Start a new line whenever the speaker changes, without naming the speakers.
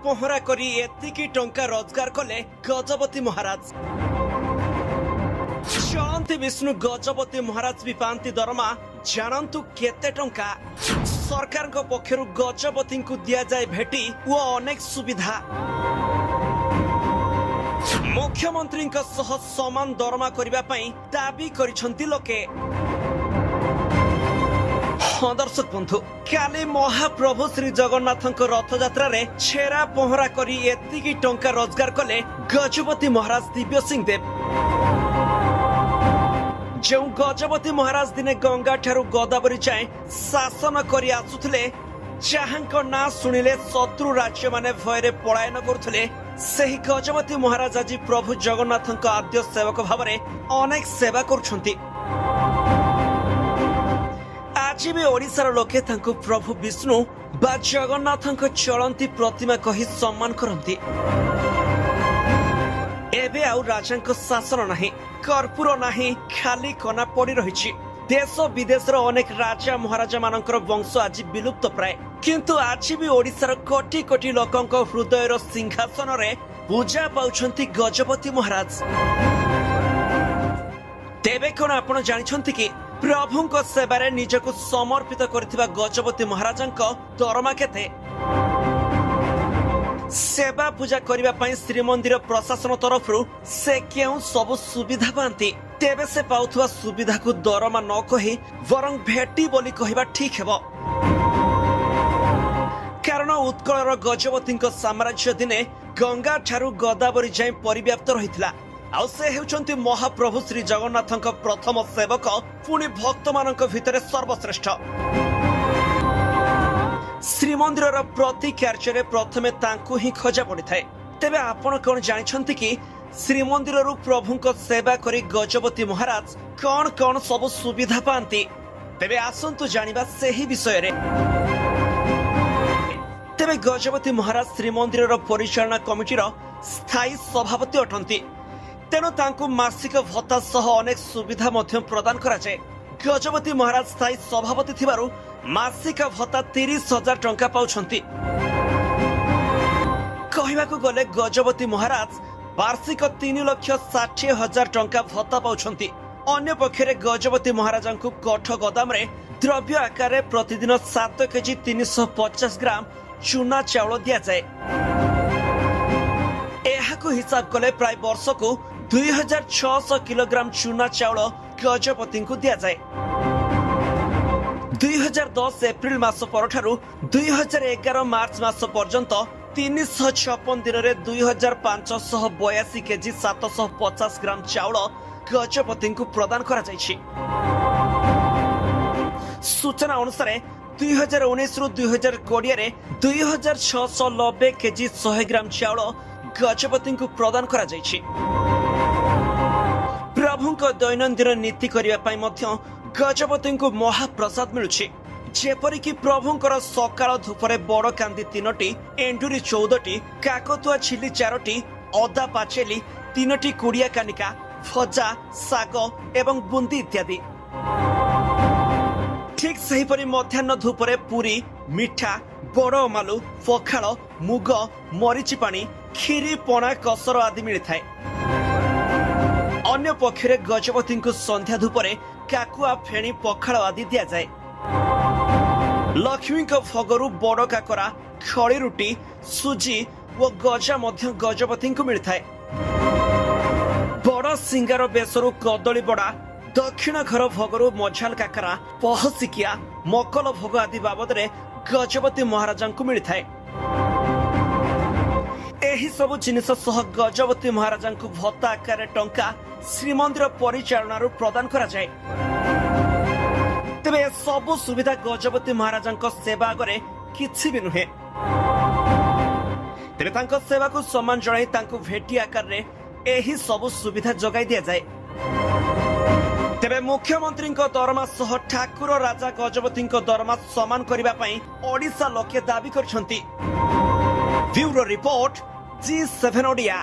ପହଁରା କରି ଏତିକି ଟଙ୍କା ରୋଜଗାର କଲେ ଗଜପତି ମହାରାଜ। ଚଳନ୍ତି ବିଷ୍ଣୁ ଗଜପତି ମହାରାଜ ବି ପାଆନ୍ତି ଦରମା। ଜାଣନ୍ତୁ କେତେ ଟଙ୍କା। ସରକାରଙ୍କ ପକ୍ଷରୁ ଗଜପତିଙ୍କୁ ଦିଆଯାଏ ଭେଟି ଓ ଅନେକ ସୁବିଧା। ମୁଖ୍ୟମନ୍ତ୍ରୀଙ୍କ ସହ ସମାନ ଦରମା କରିବା ପାଇଁ ଦାବି କରିଛନ୍ତି ଲୋକେ। ହଁ ଦର୍ଶକ ବନ୍ଧୁ, କାଲି ମହାପ୍ରଭୁ ଶ୍ରୀ ଜଗନ୍ନାଥଙ୍କ ରଥଯାତ୍ରାରେ ଛେରା ପହଁରା କରି ଏତିକି ଟଙ୍କା ରୋଜଗାର କଲେ ଗଜପତି ମହାରାଜ ଦିବ୍ୟ ସିଂ ଦେବ। ଯେଉଁ ଗଜପତି ମହାରାଜ ଦିନେ ଗଙ୍ଗା ଠାରୁ ଗୋଦାବରୀ ଯାଏଁ ଶାସନ କରି ଆସୁଥିଲେ, ଯାହାଙ୍କ ନାଁ ଶୁଣିଲେ ଶତ୍ରୁ ରାଜ୍ୟମାନେ ଭୟରେ ପଳାୟନ କରୁଥିଲେ, ସେହି ଗଜପତି ମହାରାଜ ଆଜି ପ୍ରଭୁ ଜଗନ୍ନାଥଙ୍କ ଆଦ୍ୟ ସେବକ ଭାବରେ ଅନେକ ସେବା କରୁଛନ୍ତି। ଆଜି ବି ଓଡ଼ିଶାର ଲୋକେ ତାଙ୍କୁ ପ୍ରଭୁ ବିଷ୍ଣୁ ବା ଜଗନ୍ନାଥଙ୍କ ଚଳନ୍ତି ପ୍ରତିମା କହି ସମ୍ମାନ କରନ୍ତି। ଏବେ ଆଉ ରାଜାଙ୍କ ଶାସନ ନାହିଁ, କର୍ପୂର ନାହିଁ, ଖାଲି କନା ପଡି ରହିଛି। ଦେଶ ବିଦେଶର ଅନେକ ରାଜା ମହାରାଜା ମାନଙ୍କର ବଂଶ ଆଜି ବିଲୁପ୍ତ ପ୍ରାୟ। କିନ୍ତୁ ଆଜି ବି ଓଡ଼ିଶାର କୋଟି କୋଟି ଲୋକଙ୍କ ହୃଦୟର ସିଂହାସନରେ ପୂଜା ପାଉଛନ୍ତି ଗଜପତି ମହାରାଜ। ତେବେ କଣ ଆପଣ ଜାଣିଛନ୍ତି କି ପ୍ରଭୁଙ୍କ ସେବାରେ ନିଜକୁ ସମର୍ପିତ କରିଥିବା ଗଜପତି ମହାରାଜଙ୍କ ଦରମା କେତେ? ସେବା ପୂଜା କରିବା ପାଇଁ ଶ୍ରୀମନ୍ଦିର ପ୍ରଶାସନ ତରଫରୁ ସେ କେଉଁ ସବୁ ସୁବିଧା ପାଆନ୍ତି? ତେବେ ସେ ପାଉଥିବା ସୁବିଧାକୁ ଦରମା ନ କହି ବରଂ ଭେଟି ବୋଲି କହିବା ଠିକ ହେବ। କାରଣ ଉତ୍କଳର ଗଜପତିଙ୍କ ସାମ୍ରାଜ୍ୟ ଦିନେ ଗଙ୍ଗା ଠାରୁ ଗୋଦାବରୀ ଯାଏଁ ପରିବ୍ୟାପ୍ତ ରହିଥିଲା। ଆଉ ସେ ହେଉଛନ୍ତି ମହାପ୍ରଭୁ ଶ୍ରୀ ଜଗନ୍ନାଥଙ୍କ ପ୍ରଥମ ସେବକ, ପୁଣି ଭକ୍ତମାନଙ୍କ ଭିତରେ ସର୍ବଶ୍ରେଷ୍ଠ। ଶ୍ରୀମନ୍ଦିରର ପ୍ରତି କାର୍ଯ୍ୟରେ ପ୍ରଥମେ ତାଙ୍କୁ ହିଁ ଖୋଜା ପଡିଥାଏ। ତେବେ ଆପଣ କଣ ଜାଣିଛନ୍ତି କି ଶ୍ରୀମନ୍ଦିରରୁ ପ୍ରଭୁଙ୍କ ସେବା କରି ଗଜପତି ମହାରାଜ କଣ କଣ ସବୁ ସୁବିଧା ପାଆନ୍ତି? ତେବେ ଆସନ୍ତୁ ଜାଣିବା ସେହି ବିଷୟରେ। ତେବେ ଗଜପତି ମହାରାଜ ଶ୍ରୀମନ୍ଦିରର ପରିଚାଳନା କମିଟିର ସ୍ଥାୟୀ ସଭାପତି ଅଟନ୍ତି। ତେଣୁ ତାଙ୍କୁ ମାସିକ ଭତ୍ତା ସହ ଅନେକ ସୁବିଧା ମଧ୍ୟ ପ୍ରଦାନ କରାଯାଏ। ଗଜପତି ମହାରାଜ ସ୍ଥାୟୀ ସଭାପତି ଥିବାରୁ ମାସିକ ଭତ୍ତା 30,000 ଟଙ୍କା ପାଉଛନ୍ତି। କହିବାକୁ ଗଲେ ଗଜପତି ମହାରାଜ ବାର୍ଷିକ 3,60,000 ଟଙ୍କା ଭତ୍ତା ପାଉଛନ୍ତି। ଅନ୍ୟପକ୍ଷରେ ଗଜପତି ମହାରାଜଙ୍କୁ କୋଠ ଗୋଦାମରେ ଦ୍ରବ୍ୟ ଆକାରରେ ପ୍ରତିଦିନ 7 କେଜି 350 ଗ୍ରାମ ଚୁନା ଚାଉଳ ଦିଆଯାଏ। ଏହାକୁ ହିସାବ କଲେ ପ୍ରାୟ ବର୍ଷକୁ 2,600 କିଲୋଗ୍ରାମ ଚୁନା ଚାଉଳ ଗଜପତିଙ୍କୁ ଦିଆଯାଏ। 2010 ଏପ୍ରିଲ ମାସ ପରଠାରୁ 2011 ମାର୍ଚ୍ଚ ମାସ ପର୍ଯ୍ୟନ୍ତ 356 ଦିନରେ 2,582 କେଜି 750 ଗ୍ରାମ ଚାଉଳ ଗଜପତିଙ୍କୁ ପ୍ରଦାନ କରାଯାଇଛି। ସୂଚନା ଅନୁସାରେ 2019ରୁ 2020ରେ 2,690 କେଜି 100 ଗ୍ରାମ ଚାଉଳ ଗଜପତିଙ୍କୁ ପ୍ରଦାନ କରାଯାଇଛି। ପ୍ରଭୁଙ୍କ ଦୈନନ୍ଦିନ ନୀତି କରିବା ପାଇଁ ମଧ୍ୟ ଗଜପତିଙ୍କୁ ମହାପ୍ରସାଦ ମିଳୁଛି। ଯେପରିକି ପ୍ରଭୁଙ୍କର ସକାଳ ଧୂପରେ ବଡ କାନ୍ଦି 3ଟି, ଏଣ୍ଡୁରି 14ଟି, କାକତୁଆ ଛିଲି 4ଟି, ଅଦା ପାଚେଲି 3ଟି, କୁଡିଆ କାନିକା, ଭଜା, ଶାଗ ଏବଂ ବୁନ୍ଦି ଇତ୍ୟାଦି। ଠିକ ସେହିପରି ମଧ୍ୟାହ୍ନ ଧୂପରେ ପୁରୀ, ମିଠା, ବଡ ଅମାଲୁ, ପଖାଳ, ମୁଗ, ମରିଚି ପାଣି, କ୍ଷୀରି, ପଣା, କସର ଆଦି ମିଳିଥାଏ। ଅନ୍ୟ ପକ୍ଷରେ ଗଜପତିଙ୍କୁ ସନ୍ଧ୍ୟା ଧୂପରେ କାକୁଆ, ଫେଣି, ପଖାଳ ଆଦି ଦିଆଯାଏ। ଲକ୍ଷ୍ମୀଙ୍କ ଭୋଗରୁ ବଡ କାକରା, ଖଳି ରୁଟି, ସୁଜି ଓ ଗଜା ମଧ୍ୟ ଗଜପତିଙ୍କୁ ମିଳିଥାଏ। ବଡ ସିଙ୍ଗାର ବେଶରୁ କଦଳୀ ବଡା, ଦକ୍ଷିଣ ଘର ଭୋଗରୁ ମଝାଲ କାକରା, ପହସିକିଆ, ମକଲ ଭୋଗ ଆଦି ବାବଦରେ ଗଜପତି ମହାରାଜାଙ୍କୁ ମିଳିଥାଏ। ଏହି ସବୁ ଜିନିଷ ସହ ଗଜପତି ମହାରାଜାଙ୍କୁ ଭତ୍ତା ଆକାରରେ ଟଙ୍କା ଶ୍ରୀମନ୍ଦିର ପରିଚାଳନାରୁ ପ୍ରଦାନ କରାଯାଏ। ତେବେ ଏସବୁ ସୁବିଧା ଗଜପତି ମହାରାଜାଙ୍କ ସେବା ଆଗରେ କିଛି ବି ନୁହେଁ। ତେବେ ତାଙ୍କ ସେବାକୁ ସମ୍ମାନ ଜଣାଇ ତାଙ୍କୁ ଭେଟି ଆକାରରେ ଏହି ସବୁ ସୁବିଧା ଯୋଗାଇ ଦିଆଯାଏ। ତେବେ ମୁଖ୍ୟମନ୍ତ୍ରୀଙ୍କ ଦରମା ସହ ଠାକୁର ରାଜା ଗଜପତିଙ୍କ ଦରମା ସମାନ କରିବା ପାଇଁ ଓଡ଼ିଶା ଲୋକେ ଦାବି କରିଛନ୍ତି। Bureau report, G7 Odia.